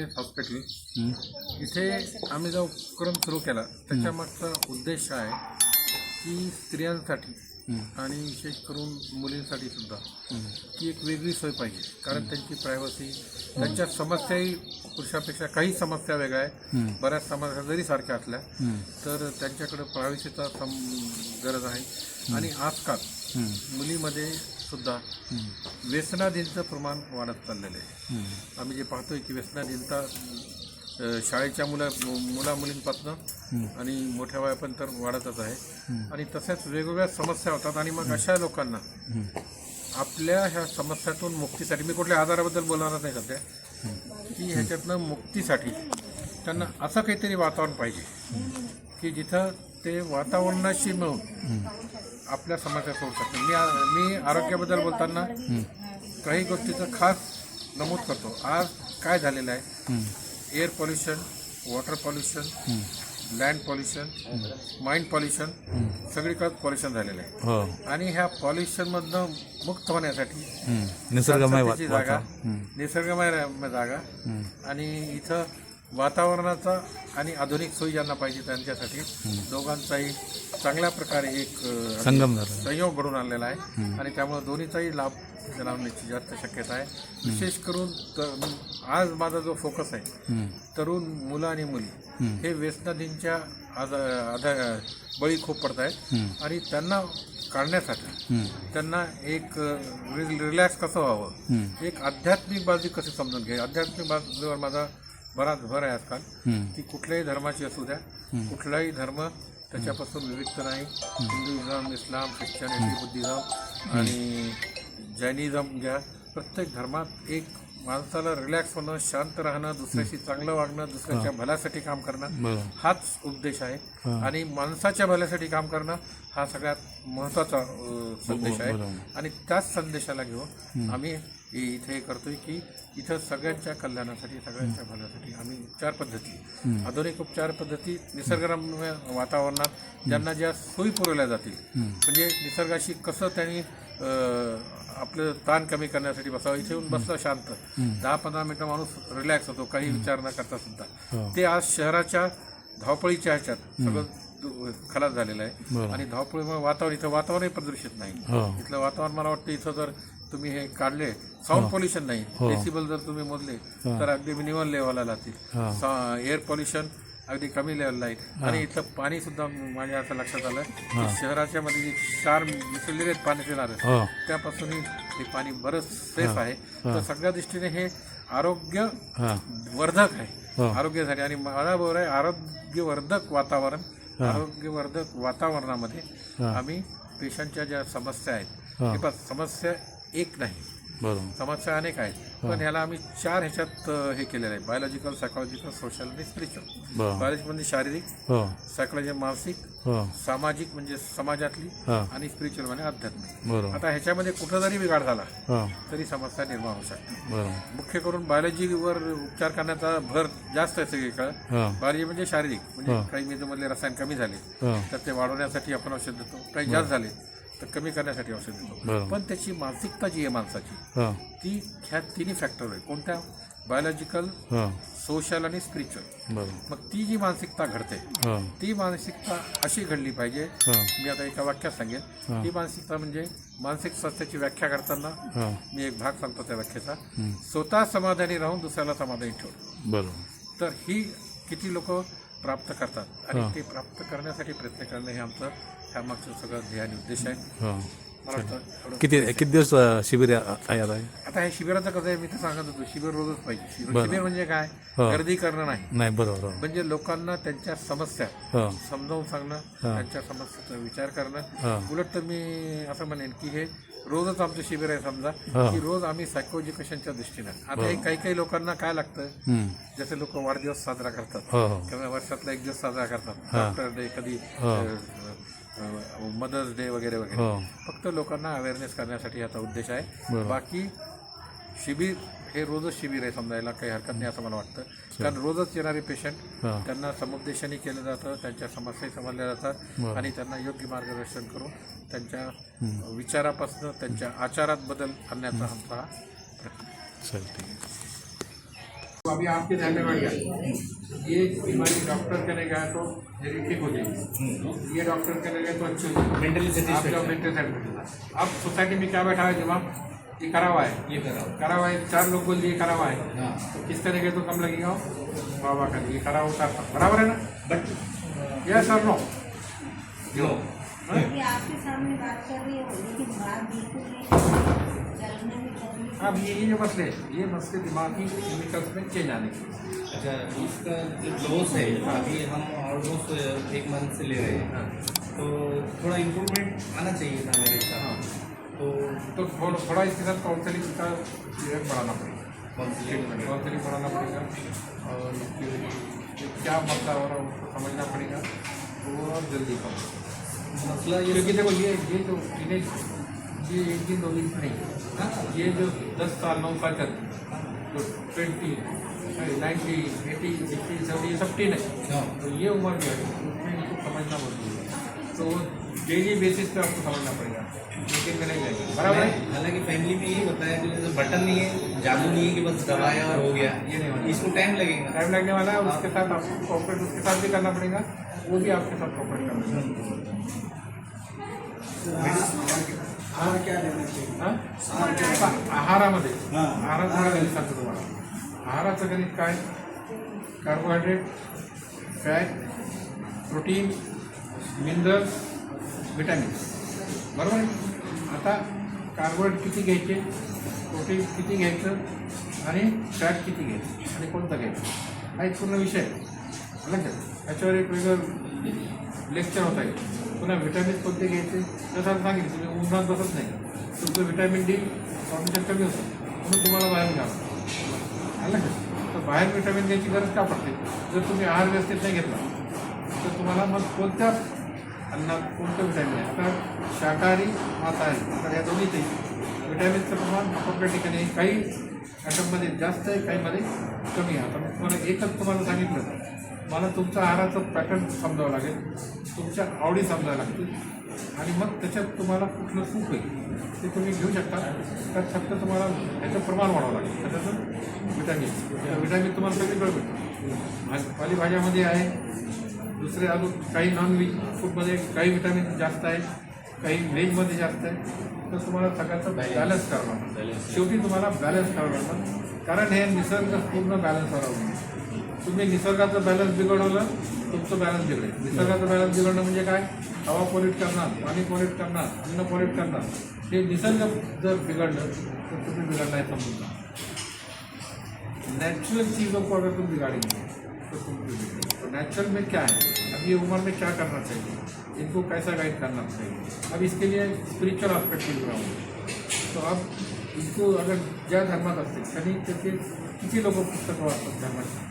Children's hospital इथे आम्ही जो उपक्रम सुरू केला त्याच्यामागचा उद्देश आहे की स्त्रियांसाठी आणि विशेष करून मुलींसाठी सुद्धा की एक वेगळी सोय पाहिजे. कारण त्यांची प्रायव्हसी, त्यांच्या समस्याही पुरुषापेक्षा काही समस्या वेगळ्या आहे. बऱ्याच समस्या जरी सारख्या असल्या तर त्यांच्याकडे प्रायव्हसीचा गरज आहे. आणि आजकाल मुलीमध्ये सुद्धा व्यसनाधीनचं प्रमाण वाढत चाललेलं आहे. आम्ही जे पाहतोय की व्यसनाधीनता शाळेच्या मुला मुलींपासून आणि मोठ्या वयापर्यंत तर वाढतच आहे. आणि तशाच वेगवेगळ्या समस्या होतात. आणि मग अशा लोकांना आपल्या ह्या समस्यातून मुक्तीसाठी, मी कुठल्या आजाराबद्दल बोलणार नाही सध्या, की ह्याच्यातनं मुक्तीसाठी त्यांना असं काहीतरी वातावरण पाहिजे की जिथं ते वातावरणाशी मिळून आपल्या समस्या सोडू शकतात. मी आरोग्याबद्दल बोलताना काही गोष्टीचं खास नमूद करतो. आज काय झालेलं आहे, air pollution, water pollution, land pollution, mind pollution, सगळीकडे पॉल्युशन झालेलं आहे. आणि ह्या पॉल्युशनमधनं मुक्त होण्यासाठी निसर्गमय जागा आणि इथं वातावरणाचा आणि आधुनिक सोयी ज्यांना पाहिजे त्यांच्यासाठी दोघांचाही चांगल्या प्रकारे एक संयोग घडून आणलेला आहे. आणि त्यामुळे दोन्हीचाही लाभ लावण्याची जास्त शक्यता आहे. विशेष करून आज माझा जो फोकस आहे, तरुण मुलं आणि मुली हे व्यसनाधीनच्या बळी खूप पडत आहेत. आणि त्यांना काढण्यासाठी त्यांना एक रिलॅक्स कसं व्हावं, एक आध्यात्मिक बाजू कशी समजून घ्यावी. आध्यात्मिक बाजूवर माझा बराच भर आहे आजकाल की कुठल्याही धर्माची असू द्या, कुठलाही धर्म त्याच्यापासून विविध नाही. हिंदुइझम, इस्लाम, ख्रिश्चनिटी, बुद्धिझम आणि जैनिझम घ्या, प्रत्येक धर्मात एक माणसाला रिलॅक्स होणं, शांत राहणं, दुसऱ्याशी चांगलं वागणं, दुसऱ्याच्या भल्यासाठी काम करणं हाच उद्देश आहे. आणि माणसाच्या भल्यासाठी काम करणं हा सगळ्यात महत्त्वाचा संदेश आहे. आणि त्याच संदेशाला घेऊन आम्ही इथे करतोय की इथं सगळ्यांच्या कल्याणासाठी, सगळ्यांच्या भल्यासाठी आम्ही उपचार पद्धती, आधुनिक उपचार पद्धती निसर्गरम्य वातावरणात ज्यांना ज्या सोयी पुरवल्या जातील, म्हणजे निसर्गाशी कसं त्यांनी आपलं ताण कमी करण्यासाठी बसावं. इथे येऊन बसलं शांत 10-15 मिनिटं माणूस रिलॅक्स होतो, काही विचार न करता सुद्धा. ते आज शहराच्या धावपळीच्या ह्याच्यात सगळं खलास झालेलं आहे. आणि धावपळीमुळे वातावरणही प्रदूषित नाही. इथलं वातावरण मला वाटतं इथं जर तुम्ही हे काढले, साऊंड पॉल्युशन नाही, डेसिबल जर तुम्ही मोजले तर अगदी मिनिमल लेवलला लागतील. एअर पॉल्युशन अगदी कमी लेवलला आहे. आणि इथलं पाणी सुद्धा माझ्या असं लक्षात आलं की शहराच्या मध्ये जे क्षार मिसळलेले पाणी येणार आहे त्यापासूनही हे पाणी बरंच सेफ आहे. तर सगळ्या दृष्टीने हे आरोग्यवर्धक आहे आरोग्यासाठी. आणि मला बरोबर आहे, आरोग्यवर्धक वातावरणामध्ये आम्ही पेशंटच्या ज्या समस्या आहेत, हे समस्या एक नाही, समस्या अनेक आहेत. पण ह्याला आम्ही 4 ह्याच्यात हे केलेलं आहे: बायोलॉजिकल, सायकोलॉजिकल, सोशल आणि स्पिरिच्युअल. बायोलॉजी म्हणजे शारीरिक, सायकोलॉजी मानसिक, सामाजिक म्हणजे समाजातली, आणि स्पिरिच्युअल म्हणजे आध्यात्मिक. आता ह्याच्यामध्ये कुठं जरी बिघाड झाला तरी समस्या निर्माण होऊ शकते. मुख्य करून बायोलॉजीवर उपचार करण्याचा भर जास्त आहे सगळीकडे. बायोलॉजी म्हणजे शारीरिक, म्हणजे काही मेंदूमधले रसायन कमी झाले तर ते वाढवण्यासाठी आपण औषध देतो, काही जास्त झाले तर कमी करण्यासाठी औषध देतो. पण त्याची मानसिकता जी आहे माणसाची, ती ह्या तिन्ही फॅक्टर आहे. कोणत्या? बायोलॉजिकल, सोशल आणि स्पिरिच्युअल. मग ती जी मानसिकता घडते ती मानसिकता अशी घडली पाहिजे. मी आता एका वाक्यात सांगेन. ती मानसिकता म्हणजे मानसिक स्वास्थ्याची व्याख्या करताना मी एक भाग सांगतो त्या व्याख्येचा: स्वतः समाधानी राहून दुसऱ्याला समाधानी ठेवून. तर ही किती लोक प्राप्त करतात आणि ते प्राप्त करण्यासाठी प्रयत्न करणं हे आमचं ह्यामागचं सगळं ध्येय आणि उद्देश आहे. किती दिवस शिबिर आहे आता हे शिबिराचं कसं आहे, मी तर सांगत होतो, शिबिर रोजच पाहिजे. शिबिर म्हणजे काय, गर्दी करणं नाही. बरोबर. म्हणजे लोकांना त्यांच्या समस्या समजावून सांगणं, त्यांच्या समस्येचा विचार करणं. उलट तर मी असं म्हणेन की हे रोजच आमचं शिबिर आहे. समजा की रोज आम्ही सायको एज्युकेशनच्या दृष्टीनं. आता हे काही लोकांना काय लागतं, जसे लोक वाढदिवस साजरा करतात किंवा वर्षातला एक दिवस साजरा करतात, डॉक्टर डे, कधी मदर्स डे वगैरे वगैरे, फक्त लोकांना अवेअरनेस करण्यासाठी याचा उद्देश आहे. बाकी शिबिर हे रोजच शिबिर आहे समजायला काही हरकत नाही असं मला वाटतं. कारण रोजच येणारे पेशंट त्यांना समुपदेशनही केलं जातं, त्यांच्या समस्याही समजल्या जातात आणि त्यांना योग्य मार्गदर्शन करून त्यांच्या विचारापासून त्यांच्या आचारात बदल आणण्याचा आमचा प्रयत्न. अभी आपके ध्यान में बैठ गया, ये बीमारी डॉक्टर करने गया तो मेरी ठीक हो जाएगी, ये डॉक्टर करने गए तो अच्छी हो जाएगी, मेंटली आपका सेटिस्फेक्शन मेंटल सेटिस्फेक्शन। अब सोसाइटी में क्या बैठा है दिमाग, ये करा हुआ है, ये करा करा हुआ है, 4 लोग बोल दिए करा हुआ है, हाँ तो किस तरह के तो कम लगेगा, बाबा का ये करा होता था, बराबर है ना? बट यस और नो? नो अभी आपके सामने बात कर रही है लेकिन बात बिल्कुल नहीं चलने में तकलीफ अब ये मसले, ये मसले दिमागी केमिकल्स में चेंज आने के। अच्छा, इसका जो डोज है अभी हम ऑलमोस्ट 1 मंथ से ले रहे हैं, हाँ, तो थोड़ा इम्प्रूवमेंट आना चाहिए था मेरे साथ। तो थोड़ा इसके साथ काउंसलिंग का पीरियड बढ़ाना पड़ेगा, काउंसलिंग काउंसलिंग बढ़ाना पड़ेगा, और इसके क्या मसला हो रहा है उसको समझना पड़ेगा, और जल्दी कम। मसला ये क्योंकि देखो ये जो टीनेज, ये 1 दिन 2 दिन नहीं, ये जो 10 साल 9 साल तक जो 20, 90, 80, 60, 70 ये सब टीन है, हाँ तो ये उम्र जो है उसमें इनको समझना पड़ेगा, तो डेली बेसिस पे आपको समझना पड़ेगा, लेकिन में नहीं जाएगा, बराबर है? हालांकि फैमिली में यही बताया कि जैसे बटन नहीं है, जादू नहीं है कि बस दबाया और हो गया, ये नहीं होना, इसको टाइम लगेगा। टाइम लगने वाला है, उसके साथ आपको कॉपरेट उसके साथ भी करना पड़ेगा, वो भी आपके साथ कॉपरेट करना पड़ेगा। आहार क्या लेना चाहिए? हाँ? आहारामध्ये हां. आहाराचं गणित सांगतो तुम्हाला. आहाराचं गणित काय, carbohydrate, fat, protein, minerals, vitamins, बरोबर आहे? आता कार्बोहायड्रेट किती घ्यायचे, प्रोटीन किती घ्यायचं आणि फॅट किती घ्यायचं आणि कोणतं घ्यायचं, हा एक पूर्ण विषय आहे. लक्षात, याच्यावर एक वेगळं लेक्चर होत आहे. पुन्हा विटॅमिन कोणते घ्यायचे त्यासाठी सांगितलं, तुम्ही उन्हात बसत नाही, तुमचं विटॅमिन डी फॉर्मेशन कमी होतं, म्हणून तुम्हाला बाहेर घ्यावं. आलं का? तर बाहेर विटॅमिन घ्यायची गरज का पडते, जर तुम्ही आहार व्यवस्थित नाही घेतला तर तुम्हाला मग कोणत्या अन्नात कोणतं विटॅमिन आहे. आता शाकाहारी मांसाहारी, तर या दोन्हीतही विटॅमिनचं प्रमाण आपापल्या ठिकाणी काही आयटममध्ये जास्त आहे, काहीमध्ये कमी आहे. आता मी तुम्हाला एकच तुम्हाला सांगितलं, मला तुमचं आहाराचं पॅटर्न समजावं लागेल, तुमच्या आवडी समजायला लागतील, आणि मग त्याच्यात तुम्हाला कुठलं सूट होईल ते तुम्ही घेऊ शकता. त्यात फक्त तुम्हाला त्याचं प्रमाण वाढावं लागेल, त्याच्यातून विटॅमिन तुम्हाला सगळीकडे भेटतं. पालेभाज्यामध्ये आहे, दुसरे अजून काही नॉन व्हेज फूडमध्ये काही विटॅमिन जास्त आहे, काही व्हेजमध्ये जास्त आहे. तर तुम्हाला सगळ्याचं बॅलन्स करावं लागतं. शेवटी तुम्हाला बॅलन्स करावं लागतं, कारण हे निसर्ग पूर्ण बॅलन्सवर अवलंबून. तुम्ही निसर्गाचं बॅलन्स बिघडवलं, तुमचं बॅलन्स बिघडेल. निसर्गाचं बॅलन्स बिघडणं म्हणजे काय, हवा पॉल्यूट करणार, पाणी पॉल्यूट करणार, अन्न पॉल्यूट करणार. हे निसर्ग जर बिघडलं तर तुम्ही बिघडणार आहे, समजून जा. नेचुरल चीज़ों को अगर तुम बिगाड़ेंगे तो तुम भी बिगड़ेंगे. तो नेचुरल में क्या है, अब ये उम्र में क्या करना चाहिए, इनको कैसा गाइड करना चाहिए. अब इसके लिए स्पिरिचुअल आस्पेक्ट भी जुड़ा हुआ है. तो अब इनको अगर ज्या धर्मात असतील त्यांनी त्याचे किती लोक पुस्तकं वाचतात धर्माची,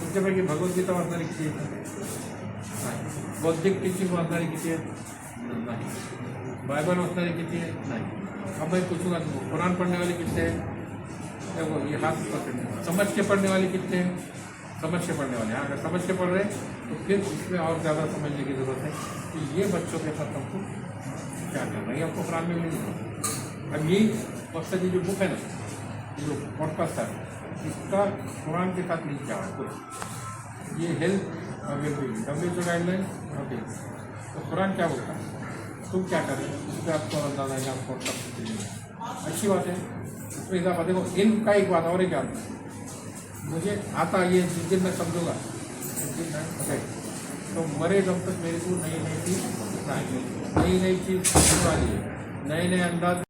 तुमच्यापैकी भगवद्गीता वाचणारी किती आहेत, नाही. बौद्धिक टीचिंग वाचणारी किती आहेत, नाही. बाइबल वाचणारी किती आहेत, नाही. अब मैं पूछूंगा तुमको, कुरान पढ़ने वाले कितने हैं, देखो ये हाथ पकड़ने, समझ के पढ़ने वाले कितने हैं, समझ के पढ़ने वाले. हाँ, अगर समझ के पढ़ रहे हैं तो फिर इसमें और ज़्यादा समझने की ज़रूरत है कि ये बच्चों के साथ हमको क्या करना है, ये आपको कुरान में मिलेगा. अब यही मकसद ये जो बुक है ना, जो पॉडकास्ट है, इसका कुरान के साथ लिंक क्या है कुछ, ये हेल्थ और वेलबींग WHO गाइडलाइन. ओके, तो कुरान क्या बोलता है, तुम क्या कर रहे हो, उससे आपको अंदाजा है, आप पॉडकास्ट के लिए अच्छी बात है. उसमें इजाफा देखो, इनका एक बात और है, क्या मुझे आता ये जिस दिन मैं समझूंगा उस दिन मैं okay. तो मरे दम तक मेरे को नई नई चीज़ सीखनी वाली है, नए नए अंदाज